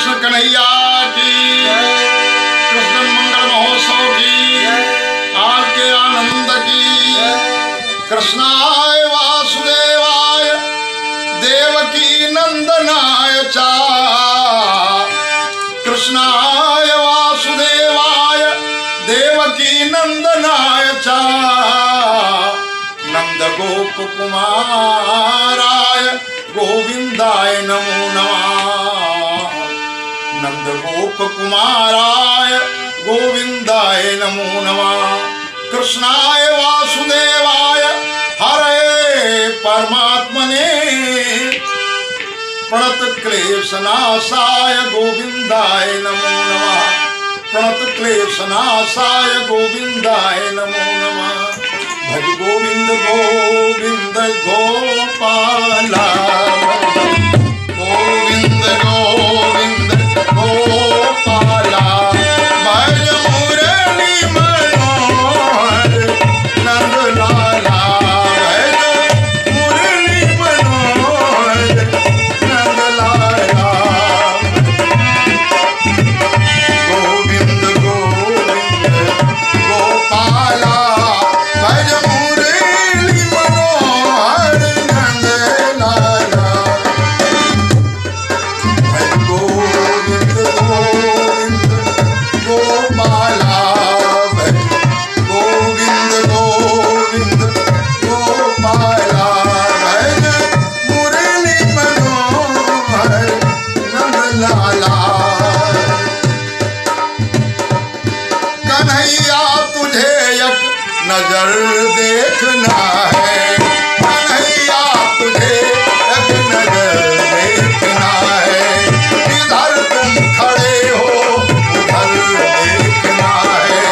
कृष्ण कन्हैया की, कृष्ण मंगल महोत्सव की, आज के आनंद की। कृष्णाय वासुदेवाय देवकी नंदनाय चा, कृष्णाय वासुदेवाय देवकी नंदनाय चा, नंद गोप कुमाराय गोविंदाय नमो नमः। नंद गोप कुमाराय गोविंदाय नमो नमः। कृष्णाय वासुदेवाय हरे परमात्मने, प्रणत क्लेशनाशाय गोविंदाय नमो नमः। प्रणत क्लेशनाशाय गोविंदाय नमो नमः। भज गोविंद गोविंद गोपाला, गोविंद गोविंद गोपाला। भज मुरली मनोहर नंदलाला, भज मुरली मनोहर नंदलाला। गोविंद गोविंद गोपाला, भज मुरली मनोहर नंदलाला। भज गोविंद गोविंद गोपाला, भज गोविंद गोविंद गोपाला। भज मुरली मनोहर नंदलाला। कन्हैया तुझे एक नजर देखना है, कन्हैया तुझे एक नजर देखना है। इधर तुम खड़े हो उधर देखना है।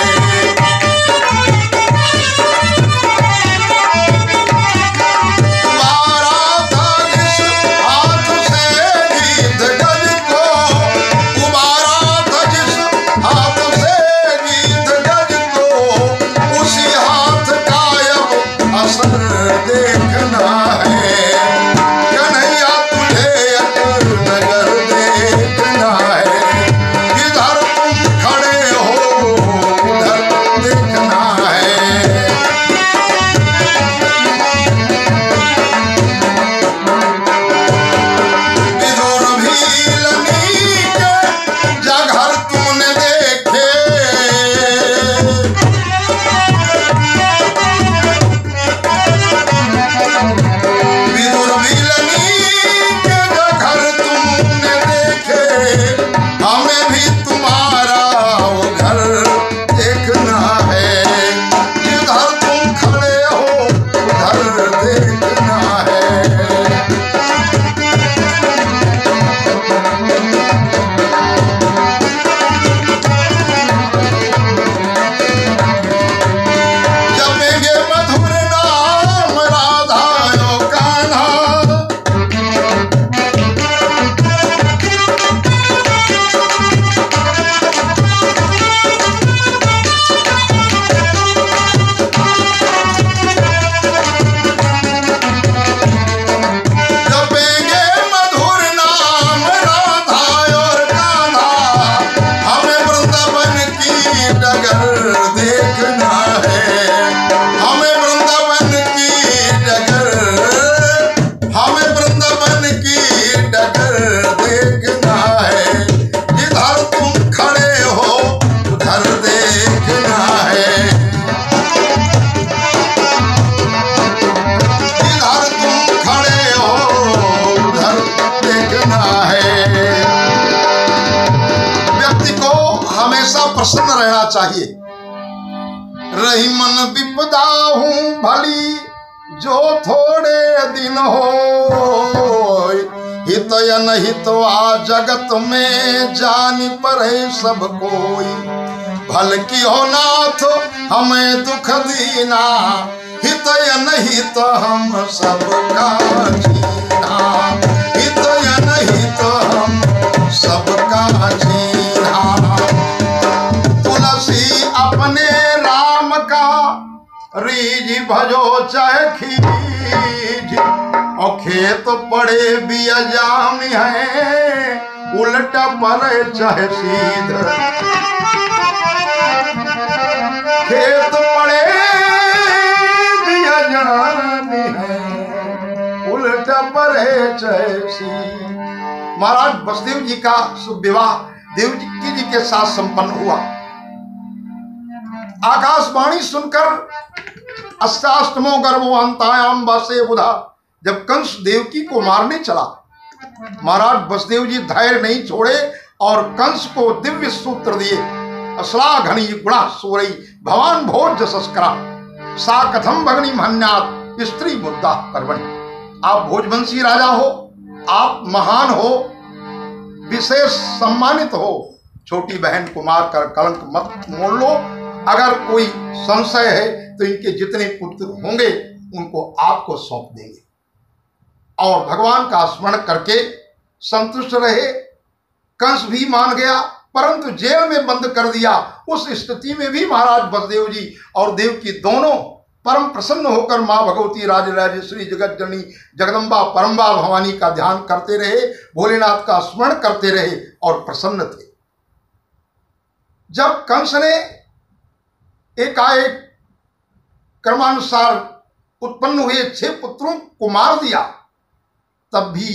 तुम्हारा था जिस हाथ से गीत गज को, तुम्हारा था जिस हाथ से गीत गज को, उसी हाथ का अब असर देखना है। कन्हैया तुझे एक नजर देखना है। इधर तुम खड़े हो उधर देखना है। विदुर भीलनी के जघर तूने देखे, विदुर भीलनी के जघर तुमने देखे। हमें भी तुम्हारा वो घर देखना है। जिधर तुम खड़े हो उधर देखना है। जपेंगे मधुर नाम राधा ओ कान्हा, जपेंगे मधुर नाम राधा और कान्हा। हमें वृंदावन की डगर देखना है। हमें वृंदावन की डगर, हमें वृंदावन की डगर देखना है। जिधर तुम खड़े हो उधर देखना है। जिधर तुम खड़े हो उधर देखना है। व्यक्ति को हमेशा प्रसन्न रहना चाहिए। रही मन विपदा हूँ भली जो थोड़े दिन हो, हित या नहीं तो आ जगत में जानी पड़े सब कोई। भल की हो नाथ हमें दुख दीना, हित या नहीं तो हम सबका जीना। हित या नहीं तो हम सबका जीना। तुलसी अपने राम का रीझ भजो चाहे खींच, और खेत पड़े बिया जाम है उलट परे चाहे सीधा, खेत पड़े दिया जानी है, उलट परे चाहे सीधा। महाराज बसदेव जी का शुभ विवाह देवकी जी के साथ संपन्न हुआ। आकाशवाणी सुनकर अष्टाष्टमो गर्भवंतायाम वासे बुधा, जब कंस देवकी को मारने चला, महाराज बसदेव जी धैर्य नहीं छोड़े और कंस को दिव्य सूत्र दिए। असला घनी गुणा सोरई भवान भोज जसस्करा, सा कथम भगनी महन्यात स्त्री मुद्दा कर्मणि। आप भोजवंशी राजा हो, आप महान हो, विशेष सम्मानित हो, छोटी बहन को मारकर कलंक मत मोड़ लो। अगर कोई संशय है तो इनके जितने पुत्र होंगे उनको आपको सौंप देंगे। और भगवान का स्मरण करके संतुष्ट रहे। कंस भी मान गया, परंतु जेल में बंद कर दिया। उस स्थिति में भी महाराज बसदेव जी और देवकी दोनों परम प्रसन्न होकर मां भगवती राजराजेश्वरी जगत जननी जगदम्बा परम्बा भवानी का ध्यान करते रहे, भोलेनाथ का स्मरण करते रहे और प्रसन्न थे। जब कंस ने एकाएक क्रमानुसार उत्पन्न हुए 6 पुत्रों को मार दिया, तब भी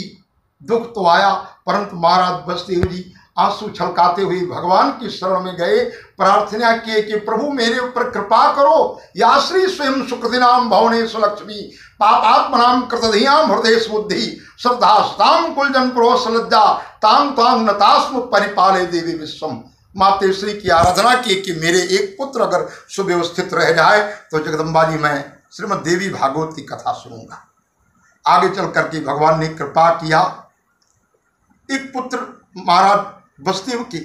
दुख तो आया, परंतु महाराज बसदेव जी आंसू छलकाते हुए भगवान की शरण में गए, प्रार्थना किए कि प्रभु मेरे ऊपर कृपा करो। या श्री स्वयं सुकृतिनाम भवनेश लक्ष्मी पापात्मनाम कृतधियाम हृदय बुद्धि श्रद्धास्ताम कुलजन प्रोसलज्जा ताम ताम नतास्म परिपाले देवी विश्वम। मातेश्वरी की आराधना की कि मेरे एक पुत्र अगर सुव्यवस्थित रह जाए तो जगदम्बा जी मैं श्रीमद देवी भागवत की कथा सुनूंगा। आगे चल करके भगवान ने कृपा किया। एक पुत्र महाराज बसदेव के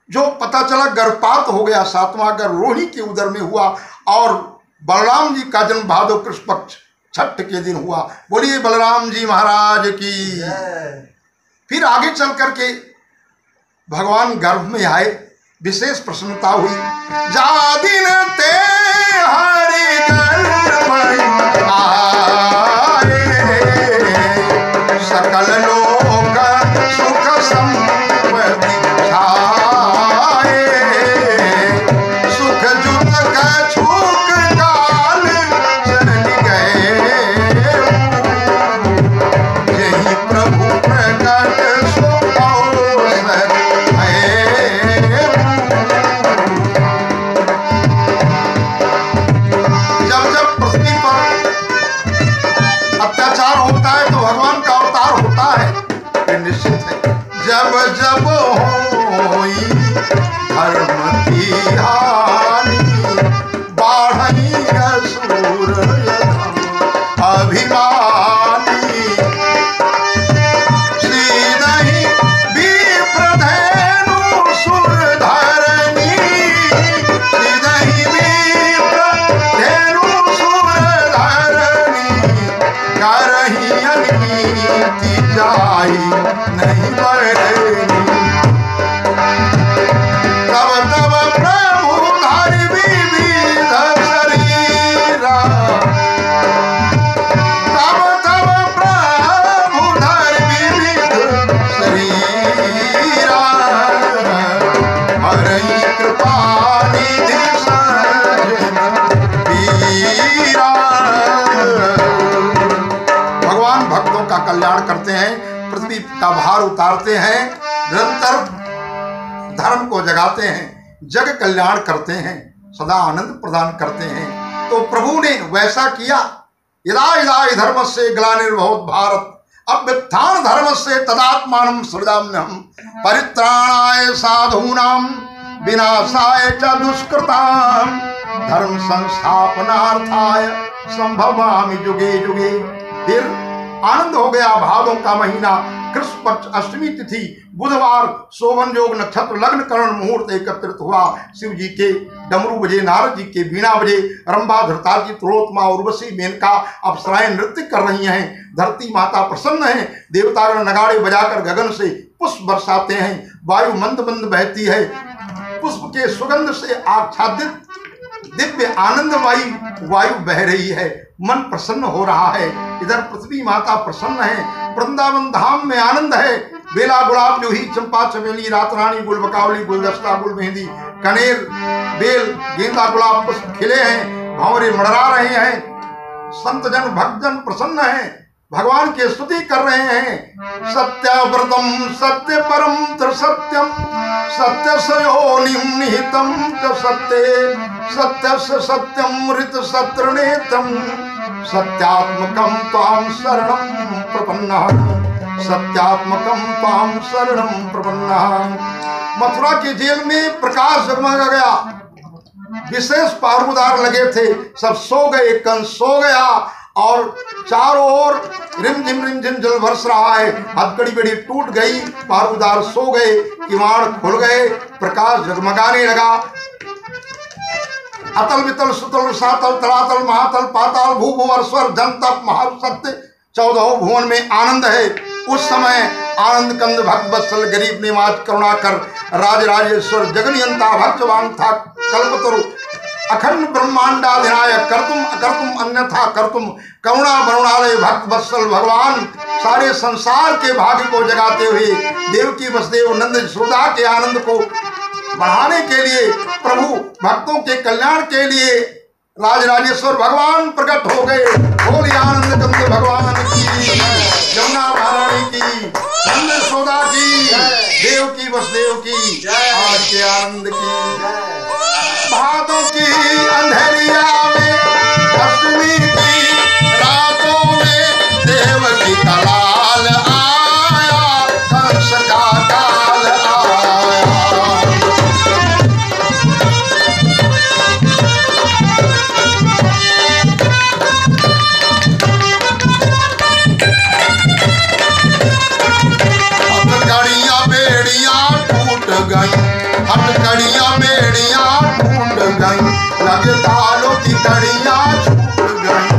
जो पता चला गर्भपात हो गया, 7वां गर्भ रोहिणी के उदर में हुआ और बलराम जी का जन्म भादो कृष्ण पक्ष छठ के दिन हुआ। बोलिए बलराम जी महाराज की। फिर आगे चल करके भगवान गर्भ में आए, विशेष प्रसन्नता हुई। जा दिन ते हरि गर्भ आए, सकल लोक सुख संपत्ति छाए, सुख जुत का छूक काल चल गए, यही प्रभु प्रकट सो अवसर है। जब जब पृथ्वी पर अत्याचार होता है तो भगवान का अवतार होता है, ये निश्चित है। जब जब होई धर्म की हानि, बाढ़ई असुर अभिमानी, श्रीदहि विप्रधेनु सुर धरणी, श्रीदहि विप्रधेनु सुर धरणी, करही अनीति जाई नहीं बरनी। तब तब प्रभु धरि विविध शरीरा, तब तब प्रभु धरि विविध शरीरा, हरई कृपा निधि सज्जन वीरा। भगवान भक्तों का कल्याण करते हैं, पृथ्वी का भार उतारते हैं, निरंतर धर्म को जगाते हैं, जग कल्याण करते हैं, सदा आनंद प्रदान करते हैं। तो प्रभु ने वैसा किया। यदा यदा धर्म से ग्लानिर्भवत् भारत अभ्युत्थान धर्म से तदात्मानं सृजाम्यहम्, परित्राणाय साधूनां विनाशाय च दुष्कृताम्, धर्म संस्थापनार्थाय संभवामि युगे युगे। फिर आनंद हो गया। भादों का महीना, कृष्ण पक्ष अष्टमी तिथि, बुधवार, शोभन योग नक्षत्र, लग्न करण मुहूर्त एकत्रित हुआ। शिव जी के डमरू बजे, नारद जी के बीणा बजे, रंभा धृताजी त्रिलोत्मा उर्वशी मेनका अप्सराएं नृत्य कर रही हैं। धरती माता प्रसन्न है। देवतागण नगाड़े बजाकर गगन से पुष्प बरसाते हैं। वायु मंद मंद बहती है। पुष्प के सुगंध से आच्छादित दिव्य आनंद वायु बह रही है। मन प्रसन्न हो रहा है। इधर पृथ्वी माता प्रसन्न है। वृंदावन धाम में आनंद है। बेला गुलाब जूही चंपा चमेली रात रानी गुल बकावली गुलदस्ता गुल मेहंदी कनेर बेल गेंदा गुलाब पुष्प खिले हैं, भंवरे मड़रा रहे हैं। संत जन भक्त जन प्रसन्न हैं, भगवान की स्तुति कर रहे हैं। सत्यव्रतम सत्य परम त्रिसत्यम सत्य सयोनिम निहितम च सत्ये सत्य सत्यम ऋत सत्रनेतम सत्यात्मकम त्वां शरणं प्रपन्नः सत्यात्मकम त्वां शरणं प्रपन्नः। मथुरा की जेल में प्रकाश जगमगा गया, विशेष पारुदार लगे थे, सब सो गए, कंस सो गया और चारों ओर रिमझिम जल बरस रहा है। हथकड़ी बड़ी टूट गई, पारुदार सो गए, किवाड़ खुल गए, प्रकाश जगमगाने लगा। अतल वितल सुतल सातल तलातल महातल पाताल भू भुवर स्वर जन तप महासत्य 14 भुवन में आनंद है। उस समय आनंद कंद भक्त वत्सल गरीब निवाज करुणाकर राज राजेश्वर जगनियंता भक्तवान था कल्पतरु अखंड ब्रह्मांडाधिनायक कर्तुम अकर्तुम अन्यथा कर्तुम करुणा वरुणालय भक्त वत्सल भगवान सारे संसार के भाग्य को जगाते हुए देवकी वसुदेव नंद यशोदा के आनंद को बढ़ाने के लिए प्रभु भक्तों के कल्याण के लिए राज राजेश्वर भगवान प्रकट हो गए। बोली आनंद कंद भगवान की, यमुना महारानी की, नंद यशोदा की, देवकी वसुदेव की, आज के आनंद की। भादों की अंधेरिया में अष्टमी की रातों में देवकी का लाल आया, कंस का काल आया। हथकड़ियां बेड़ियां टूट गई, हथकड़ियां बेड़ियां टूट गई, लगे तालों की कड़ियां छूट गई।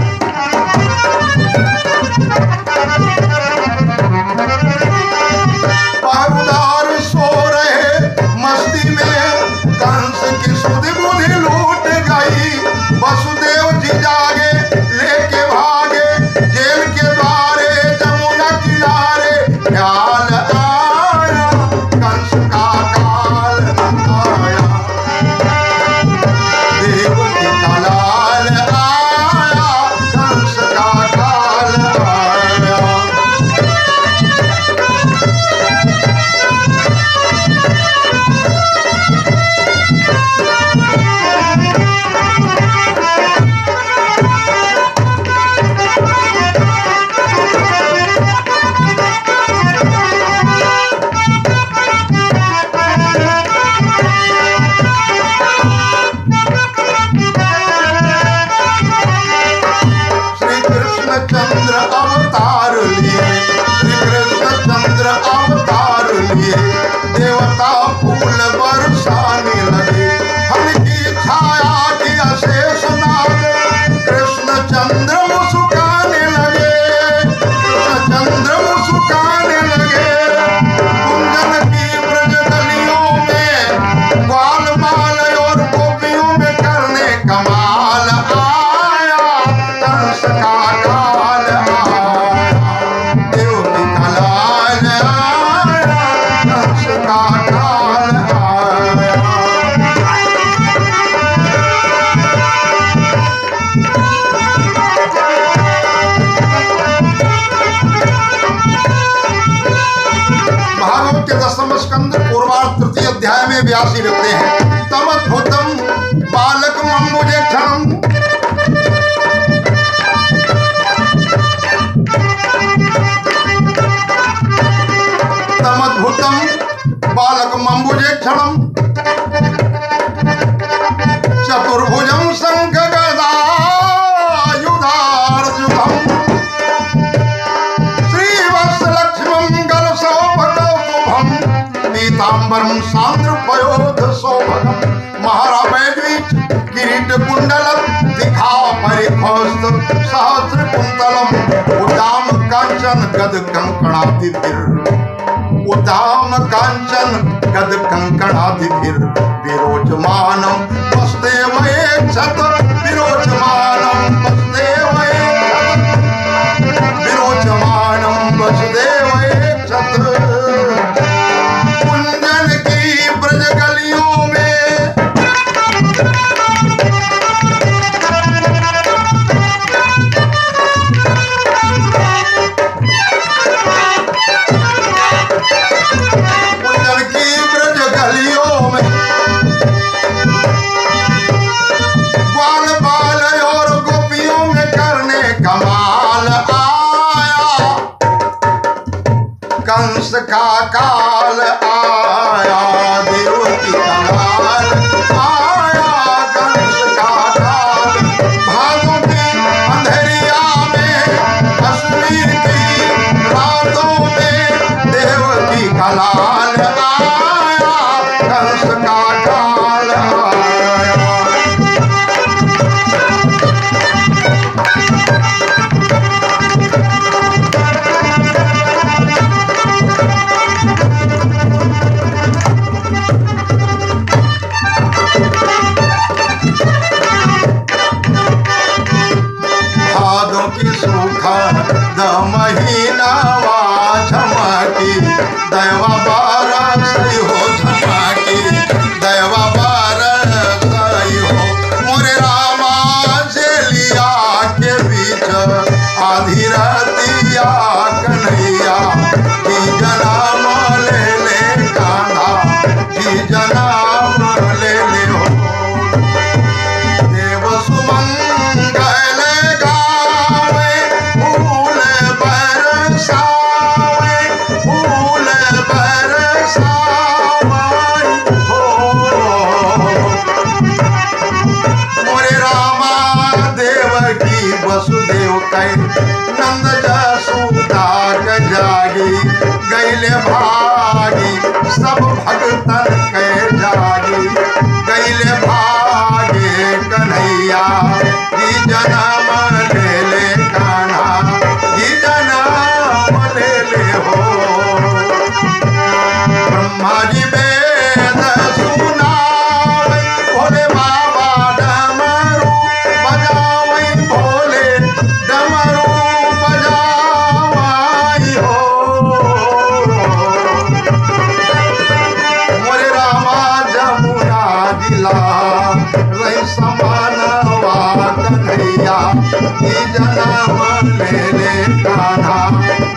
पारुदार सो रहे मस्ती में, कंस की सुध बुद्धि लूट गई। वसुदेव जी जागे लेके भागे जेल के द्वारे जमुना किनारे, ख्याल आया कंस का काल आया, देवकी का लाल आया, कंस का काल आया। श्री कृष्ण चंद्र अवतार लिए, श्री कृष्ण चंद्र अवतार लिए, देवता फूल बरसाने लगे, हल्की छाया की अशेष नाग, कृष्ण चंद्र मुस्कुराने लगे, कृष्ण चंद्र मुस्कुराने लगे। कुंजन की ब्रज गलियों में ग्वाल माल और गोपियों में करने कमाल आया, कंस का काल आया, देवकी का लाल आया, कंस का काल आया। भागवत के 10वें स्कंद पूर्वार्ध तृतीय अध्याय में व्यासी लिखते हैं, तमद्भुतम बालक मुझे क्षणम, तमद्भुतम बालक मुझे क्षणम, चतुर्भुजम शंख गदायुधार्जुनम, श्रीवत्सलक्ष्मं गलसौभगौशुभम, पीताम्बरम सान्द्रपयोध सौभगम, महारावैद्वीच किरीट कुंडल दिखा परिखौस्त सहस्र कुंतलम, उदाम कांचन गद कंकणादिभिर, उदाम कांचन गद कंकणादिभिर, विरोचमानम वसुदेव क्षत, विरोचमानम वसुदेव क्षत, विरोचमानम वसुदेव क्षत। का काल आया, देव की कमाल आया कंस का काल। भादों के अंधेरिया में, कश्मीर की रातों में, देव की कलाल आया कंस का काल आया। भादों की सूखा द महीनावा झमकी, दैवा बारस हो झमकी, दैवा बारस हो। मोरे रामा जेलिया के बीच आधी रातिया कन्हैया जी जनाम ले ले कान्हा, जी जनाम ले ले हो। देव सुमंगल गावे, फूल बरसावे, फूल बरसावे हो। मोरे रामा देव की वसुदेव कै नंद जसोदा के जागी, गैले भागी सब भगतन के जागी, गैले भागे कन्हैया जी जन्म ले ले कान्हा, जी जन्म ले ले हो। ब्रह्मा जी वेद सुनावे, भोले बाबा डमरू बजावे, भोले डमरू बजावाई हो। मोरे रामा जमुना जिला रही समानवा कन्हैया, जी जन्म ले ले कान्हा,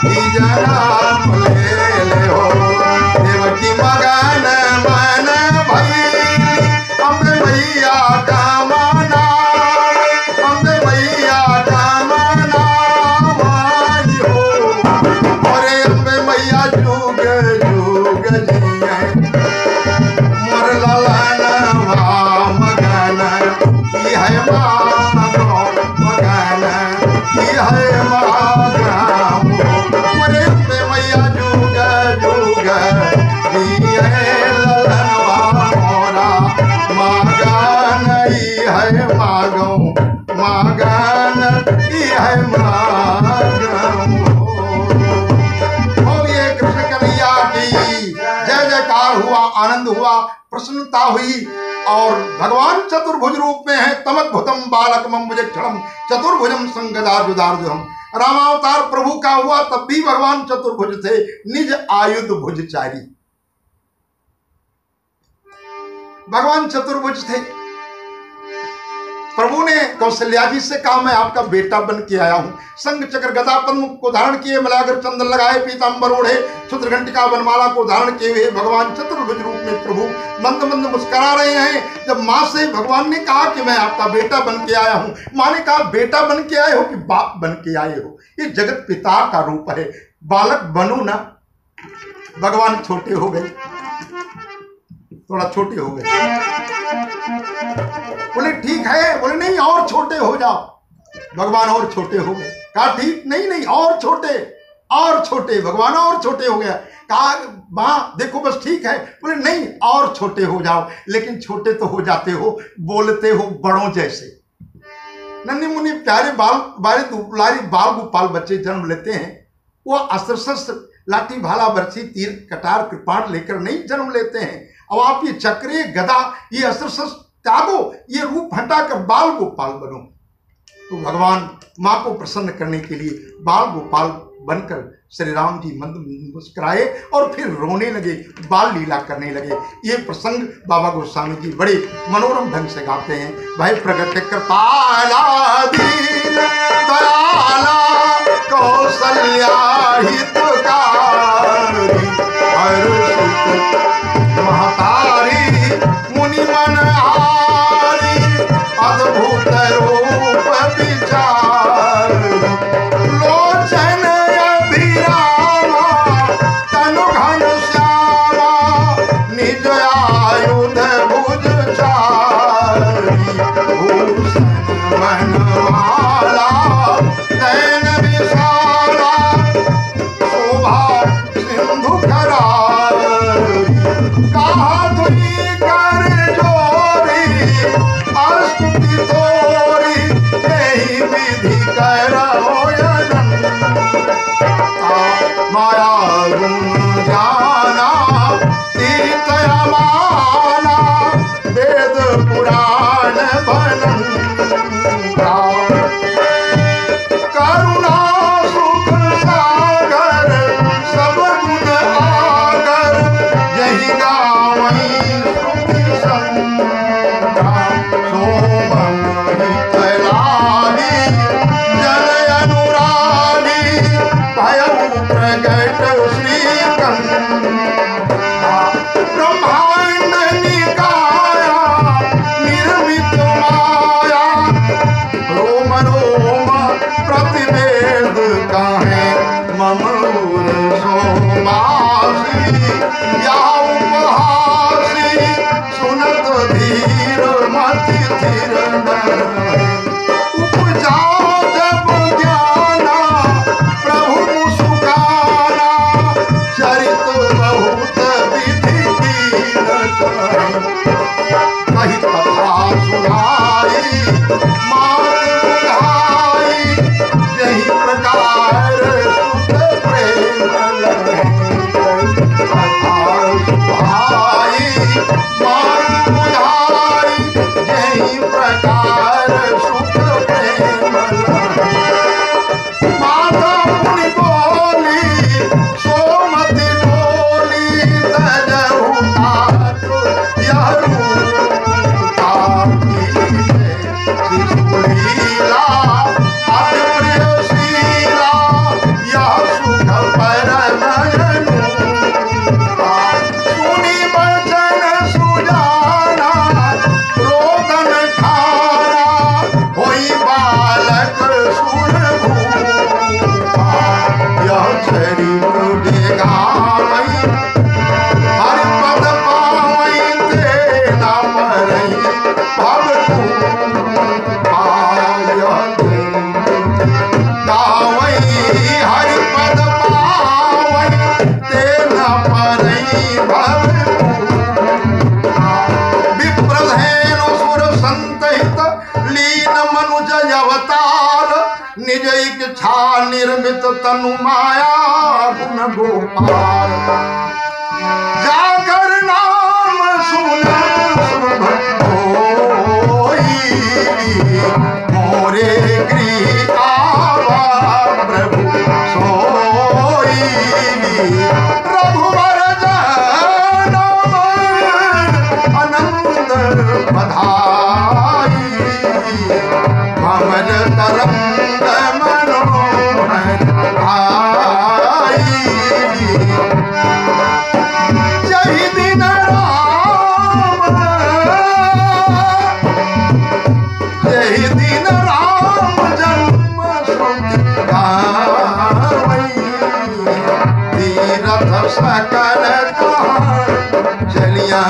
जी जन्म ले ले हो। देवकी मगन मन भैली, अम्बे मैया का मनावे, अम्बे मैया का मनावाई हो। मोरे अम्बे मैया जुग जुग जिए, मोर ललनवा मगन की है मागो मगन की है मागो। मोरे अम्बे मैया जुग जुग जिए, ललनवा मोरा मगन ई है मागो मगन ई है मागो। बोलिए कृष्ण कन्हैया की जय जयकार हुआ, आनंद हुआ, प्रसन्नता हुई। और भगवान चतुर्भुज रूप में है, तमद्भुतम बालकमं भुजक्षणम चतुर्भुजम संगदार्जुदार्जुहम्। रामावतार प्रभु का हुआ तब भी भगवान चतुर्भुज थे, निज आयुध भुजचारी। भगवान चतुर्भुज थे। प्रभु ने कौशल्या जी से कहा मैं आपका बेटा बन के आया हूं। संग चक्र गदा पद्म को धारण किए, मलागर चंदन लगाए, पीतांबर ओढ़े, क्षुद्र घंटिका वनमाला को धारण किए हुए भगवान चतुर्भुज रूप में प्रभु मंद मंद मुस्कुरा रहे हैं। जब माँ से भगवान ने कहा कि मैं आपका बेटा बन के आया हूं, माँ ने कहा बेटा बन के आए हो कि बाप बन के आए हो? ये जगत पिता का रूप है, बालक बनो ना। भगवान छोटे हो गए, थोड़ा छोटे हो गए। बोले ठीक है, बोले नहीं और छोटे हो जाओ। भगवान और छोटे हो गए। कहा ठीक नहीं नहीं और छोटे, और छोटे। भगवान और छोटे हो गया। कहा माँ देखो बस ठीक है। बोले नहीं और छोटे हो जाओ। लेकिन छोटे तो हो जाते हो, बोलते हो बड़ों जैसे। नन्ही मुन्नी प्यारे बाल गोपाल बच्चे जन्म लेते हैं, वो अस्त्र शस्त्र लाठी भाला बरछी तीर कटार कृपाण लेकर नहीं जन्म लेते हैं। अब आप ये चक्रे गदा ये अस्त्र शस्त्र त्यागो, ये रूप हटाकर बाल गोपाल बनो। तो भगवान माँ को प्रसन्न करने के लिए बाल गोपाल बनकर श्री राम जी मंद मुस्कुराए और फिर रोने लगे, बाल लीला करने लगे। ये प्रसंग बाबा गोस्वामी जी बड़े मनोरम ढंग से गाते हैं। भाई प्रगट कृपाला दीन दयाला कौशल्या हितकारी हर्षित महतारी मुनि मनहारी अद्भुत रूप विचार लोचन अभिरामा तनु ब्रह्मांड निकाया निर्मित माया, रोम रोम प्रतिवेद काहे मम सोमासी, या उपहासी सुनत धीर मति धीर उपजा जब ज्ञाना प्रभु मुस्काना, चरित बहुत विधि कीन कही कथा सुनाई मात बुझाई, यही प्रकार सुख प्रेम कथा सुनाई मात बुझाई, यही प्रकार सुख प्रेम माता पुनि बोली सोमति बोली, तजहु तात यह लीला अति प्रियशीला, यह सुख परम सुनी वचन सुजाना, रोदन खाना होई बालक सुरभूपा, यह चरित्र बेगावई हर पद पावई, तेना परई भव गावई हरि पद पावई, तेना परई भव विप्रधेनु सुर संतहित लीन मनुज अवतार, निज इच्छा निर्मित तनु माया गुण गोपाल, जाकर नाम सुन होई, मोरे गृह आवा प्रभु सोई, रघुवर जनम आनंद बधाई, भवन तरंग मनोहर आई, यही दिन राम यही दिन राम जन्म श्रुति गावई, तीरथ सकल चलिया।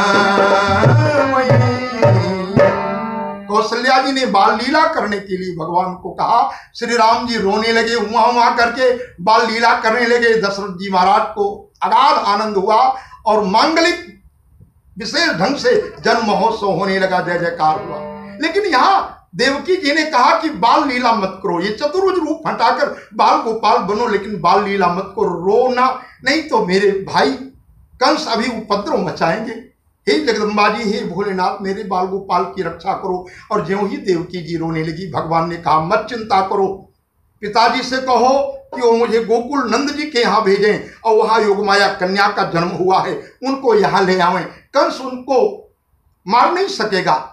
कौशल्या जी ने बाल लीला करने के लिए भगवान को कहा। श्री राम जी रोने लगे, हुआ करके बाल लीला करने लगे। दशरथ जी महाराज को अगाध आनंद हुआ और मांगलिक विशेष ढंग से जन्म महोत्सव होने लगा, जय जयकार हुआ। लेकिन यहाँ देवकी जी ने कहा कि बाल लीला मत करो, ये चतुर्भुज रूप हटाकर बाल गोपाल बनो, लेकिन बाल लीला मत करो, रोना नहीं तो मेरे भाई कंस अभी उपद्रव मचाएंगे। हे जगदम्बा जी, हे भोलेनाथ, मेरे बाल गोपाल की रक्षा करो। और ज्यों ही देवकी जी रोने लगी, भगवान ने कहा मत चिंता करो, पिताजी से कहो कि वो मुझे गोकुल नंद जी के यहाँ भेजें और वहाँ योगमाया कन्या का जन्म हुआ है, उनको यहाँ ले आवें। कंस उनको मार नहीं सकेगा,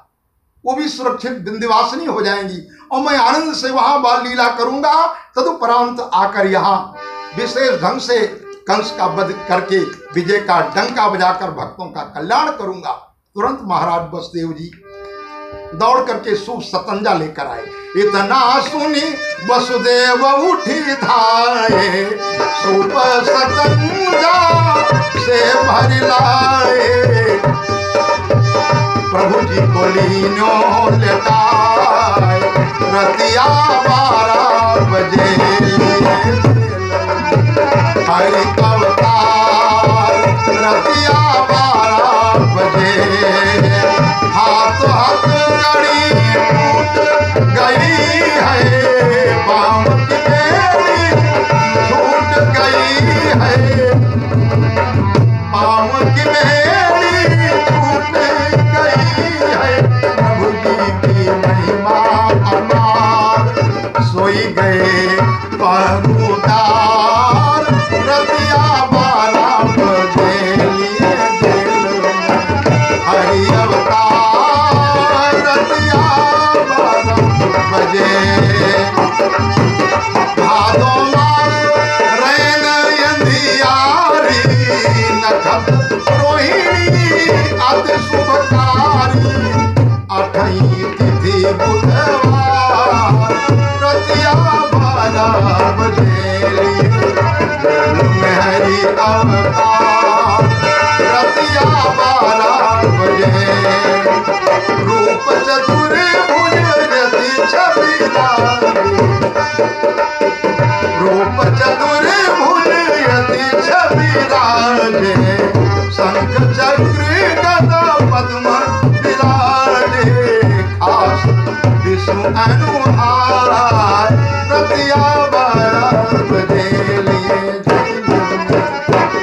वो भी सुरक्षित विंध्यवासिनी हो जाएंगी और मैं आनंद से वहां बाल लीला करूंगा। तदुपरांत आकर यहाँ विशेष ढंग से कंस का वध करके विजय का डंका बजाकर भक्तों का कल्याण करूंगा। तुरंत महाराज वसुदेव जी दौड़ करके सूप सतंजा लेकर आए। इतना सुनी वसुदेव उठी धाये, सूप सतंजा से भर लाए। प्रभु जी को लीनो लेटाए, रतिया 12 बजे हरि अवतार, रतिया 12 बजे। हाथ हाथ कड़ी टूट गई है, पाँव की बेड़ी छूट गई है, पाँव की बेड़ी छूट गई है। प्रभु जी की महिमा अपार, सोई गए पहरुदार, रतिया 12 बजे लिए शंख चक्र गदा पद्म विराजे खास विष्णु अनुहार रतिया बारह बजे लिए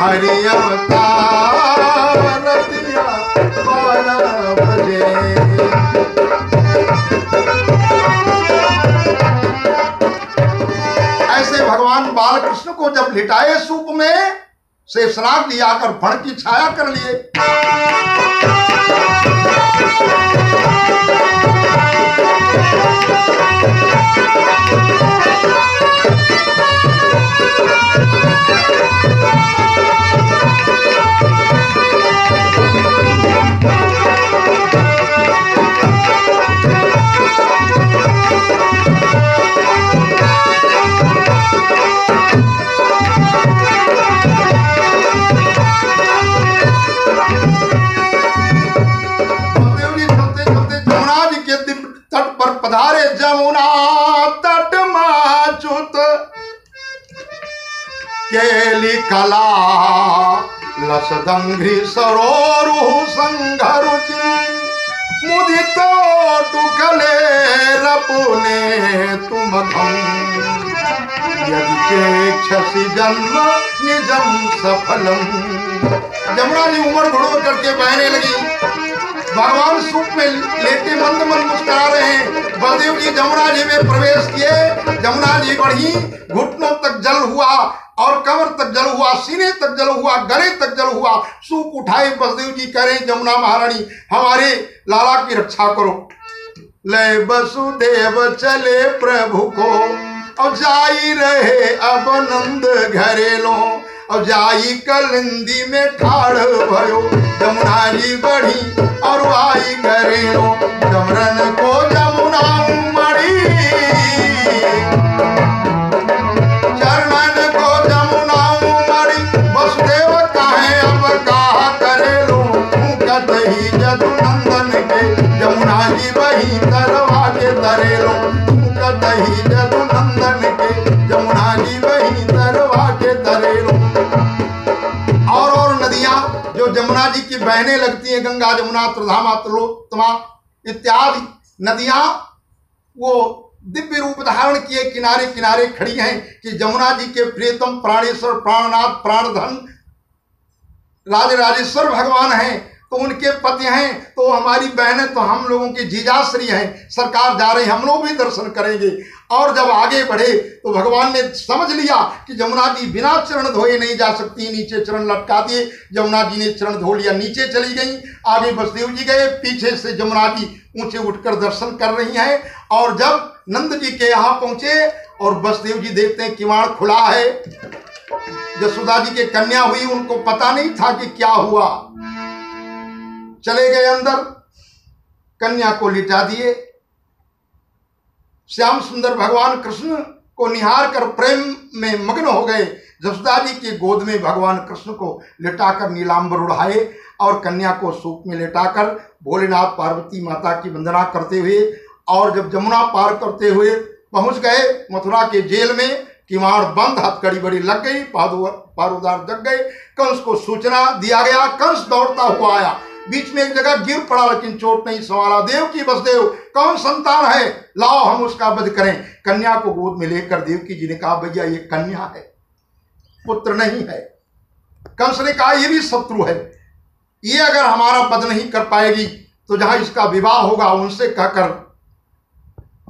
हरि अवतार रतिया 12 बजे। ऐसे भगवान बालकृष्ण को जब लिटाए सूप में, शेषनाग जी आकर फण की छाया कर लिए। पधारे जमुना तट माचुत केली कला लसदंघ्रि सरोरु संघरुचि मुदित टुकले रपुने तुम यदि चेक्षसि जन्म निजम सफलम। जमुना जी उमर घुड़ो करके बहने लगी। भगवान सूप में लेटे मंद मंद मुस्कुरा रहे हैं। बलदेव जी जमुना जी में प्रवेश किए। जमुना जी बढ़ी, घुटनों तक जल हुआ और कमर तक जल हुआ, सीने तक जल हुआ, गले तक जल हुआ। सूप उठाए बलदेव जी कह रहे जमुना महारानी हमारे लाला की रक्षा करो। ले वसुदेव चले प्रभु को और जाई रहे अब नंद घरेलो और जाई कलिंदी में ठाड़ भयो। जमुना जी बढ़ी और आई घरेलो जमरन को जमुना उमड़ी चरणन को जमुना उमड़ी। वसुदेव काहे अब कहा करेलो कतही जदु नंदन के जमुना जी वही तरवा के तरेलो कतही जदु नंदन के जमुना जी वही तरवा के तरेलो। और नदियां जो जमुना जी की बहने लगती हैं, गंगा जमुना त्रिधामा त्रिलोत्तमा इत्यादि नदियां वो दिव्य रूप धारण किए किनारे किनारे खड़ी हैं कि जमुना जी के प्रियतम प्राणेश्वर प्राणनाथ प्राणधन राजराजेश्वर भगवान हैं तो उनके पति हैं, तो हमारी बहनें तो हम लोगों की जीजाश्री हैं। सरकार जा रही, हम लोग भी दर्शन करेंगे। और जब आगे बढ़े तो भगवान ने समझ लिया कि जमुना जी बिना चरण धोए नहीं जा सकती, नीचे चरण लटका दिए। जमुना जी ने चरण धो लिया, नीचे चली गई। आगे बसदेव जी गए, पीछे से जमुना जी ऊंचे उठकर दर्शन कर रही हैं। और जब नंद जी के यहाँ पहुंचे और बसदेव जी देखते हैं किवाड़ खुला है। यशोदा जी के कन्या हुई, उनको पता नहीं था कि क्या हुआ। चले गए अंदर, कन्या को लिटा दिए। श्याम सुंदर भगवान कृष्ण को निहार कर प्रेम में मग्न हो गए। यशोदा जी की गोद में भगवान कृष्ण को लिटाकर नीलांबर उड़ाए और कन्या को सूप में लिटाकर भोलेनाथ पार्वती माता की वंदना करते हुए और जब जमुना पार करते हुए पहुंच गए मथुरा के जेल में, किवाड़ बंद, हथकड़ी बड़ी लग गई, पारूदार जग गए। कंस को सूचना दिया गया, कंस दौड़ता हुआ आया, बीच में एक जगह गिर पड़ा लेकिन चोट नहीं संभाला। देव की वसुदेव कौन संतान है, लाओ हम उसका वध करें। कन्या को गोद में लेकर देवकी जी ने कहा भैया ये कन्या है, पुत्र नहीं है। कंस ने कहा ये भी शत्रु है, ये अगर हमारा वध नहीं कर पाएगी तो जहां इसका विवाह होगा उनसे कहकर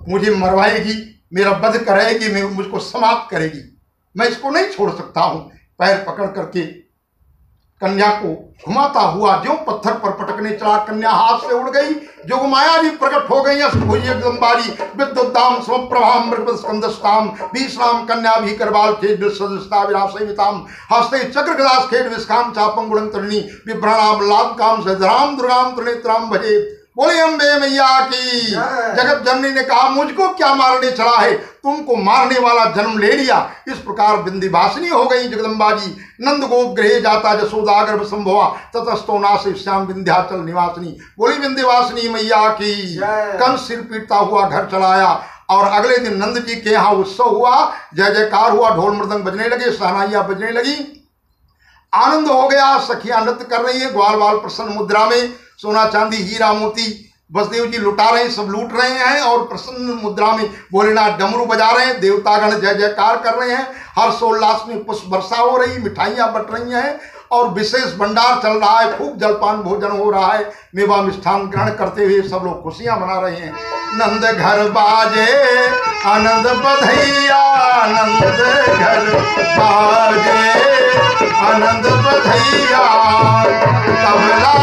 मुझे मरवाएगी, मेरा वध कराएगी, मुझको समाप्त करेगी, मैं इसको नहीं छोड़ सकता हूं। पैर पकड़ करके कन्या को घुमाता हुआ जो पत्थर पर पटकने चला, कन्या हाथ से उड़ गई। जोग माया जी प्रकट हो गई। जगदम्बारी विद्युताम स्वप्रभाम मृगस्कंदस्ताम भीषणाम कन्या भी करवाल खेद सदस्ता विरासविताम हस्ते चक्र गदास खेद विस्काम चापम गुणंतरिणी विभ्रणाम लाभ काम सधराम दुर्गाम त्रिनेत्राम भजे। बोले अम्बे मैया की। जगत जननी ने कहा मुझको क्या मारने चला है, तुमको मारने वाला जन्म ले लिया। इस प्रकार विंध्यवासिनी हो गई जगदम्बा जी। नंद गोप गृहे जाता जसोदा गर्भ संभवा ततस्तो नासे श्याम विंध्याचल निवासिनी। बोली विंध्यवासिनी मैया की। कंस सिर पीटता हुआ घर चलाया और अगले दिन नंद जी के यहाँ उत्सव हुआ, जय जयकार हुआ, ढोल मृदंग बजने लगे, सहनाइयां बजने लगी। आनंद हो गया। सखियां नृत्य कर रही हैं ग्वाल बाल प्रसन्न मुद्रा में, सोना चांदी हीरा मोती बसदेव जी लुटा रहे हैं, सब लूट रहे हैं और प्रसन्न मुद्रा में भोलेनाथ डमरू बजा रहे हैं। देवतागण जय जयकार कर रहे हैं। हर्षोल्लास में पुष्प वर्षा हो रही, मिठाइयाँ बट रही हैं और विशेष भंडार चल रहा है, खूब जलपान भोजन हो रहा है। मेवा मिष्ठान ग्रहण करते हुए सब लोग खुशियां मना रहे हैं। नंद घर बाजे आनंद बधैया, नंद घर बाजे आनंद बधैया, तबला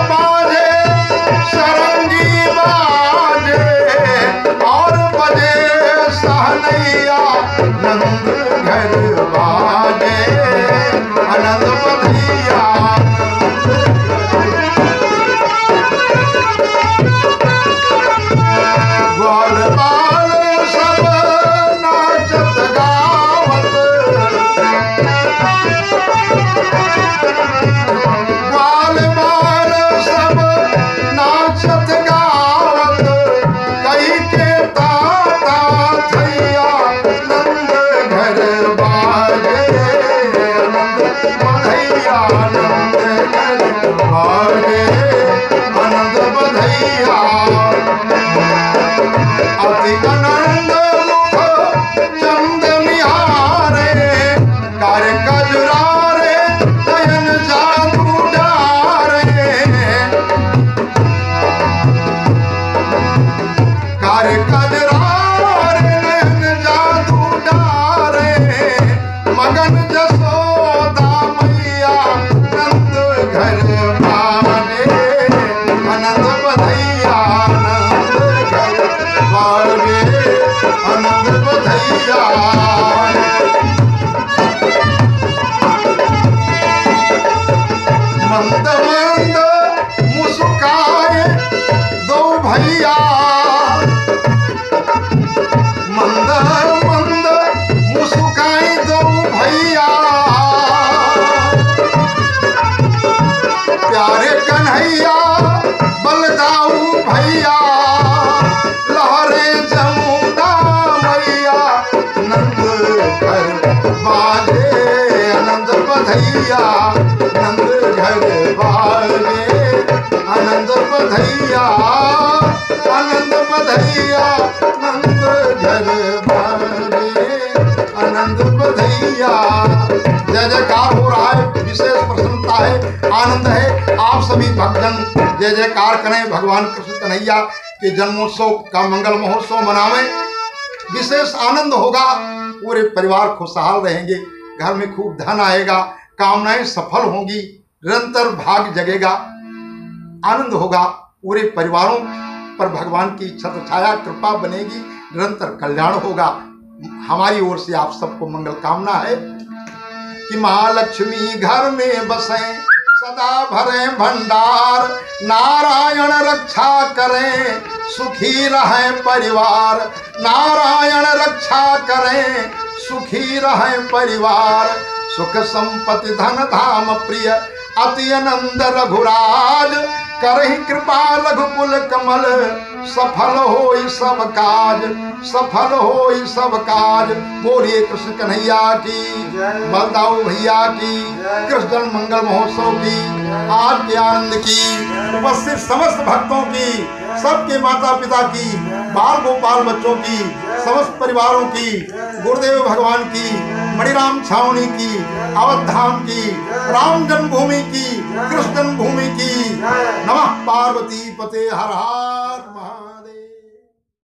बाजे सरंगी बाजे और बजे सहनैया, नंद घर बाजे आनंद बधैया। ग्वाल बाल सब नाचत गावत, ग्वाल बाल सब नाचत गावत, कई के ताता थैया, नंद घर बाजे आनंद बधैया, नंद घर बाजे आनंद बधैया। अति आनंद मुख चंद निहारे, कार्य कजरारे नयन जादू डारे, कार्य कजरारे नयन जादू डारे, मगन जसोदा मैया, नंद घर बाजे आनंद बधैया, नंद घर बाजे आनंद बधैया। मंद मंद मुस्काए दो भैया, मंद मंद मुस्काए दो भैया, प्यारे कन्हैया बलदाऊ भैया, लहरे जमुना मैया, नंद घर बाजे आनंद बधैया, नंद घर बाजे आनंद बधैया, आनंद बधैया, नंद घर बाजे आनंद बधैया। जय जयकार हो रहा है, विशेष प्रसन्नता है, आनंद है। आप सभी भक्तजन जय जयकार करें, भगवान कृष्ण कन्हैया के जन्मोत्सव का मंगल महोत्सव मनावें। विशेष आनंद होगा, पूरे परिवार खुशहाल रहेंगे, घर में खूब धन आएगा, कामनाएं सफल होंगी, निरंतर भाग्य जगेगा, आनंद होगा। पूरे परिवारों पर भगवान की छत्र छाया कृपा बनेगी, निरंतर कल्याण होगा। हमारी ओर से आप सबको मंगल कामना है कि महालक्ष्मी घर में बसे, सदा भरे भंडार, नारायण रक्षा करें, सुखी रहे परिवार, नारायण रक्षा करें, सुखी रहे परिवार। सुख संपत्ति धन धाम प्रिय अति आनंद रघुराज, करहि कृपा रघुकुल कमल, सफल होई सब काज, सफल होई सब काज। बोलिए कृष्ण कन्हैया की, बलदाऊ भैया की, कृष्ण जन्म मंगल महोत्सव की, आज के आनंद की, उपस्थित समस्त भक्तों की, सबके माता पिता की, बाल गोपाल बच्चों की, समस्त परिवारों की, गुरुदेव भगवान की, मणिराम छावनी की, अवध धाम की, राम जन्मभूमि की, कृष्ण जन्मभूमि की। नमः पार्वती पते हर हर।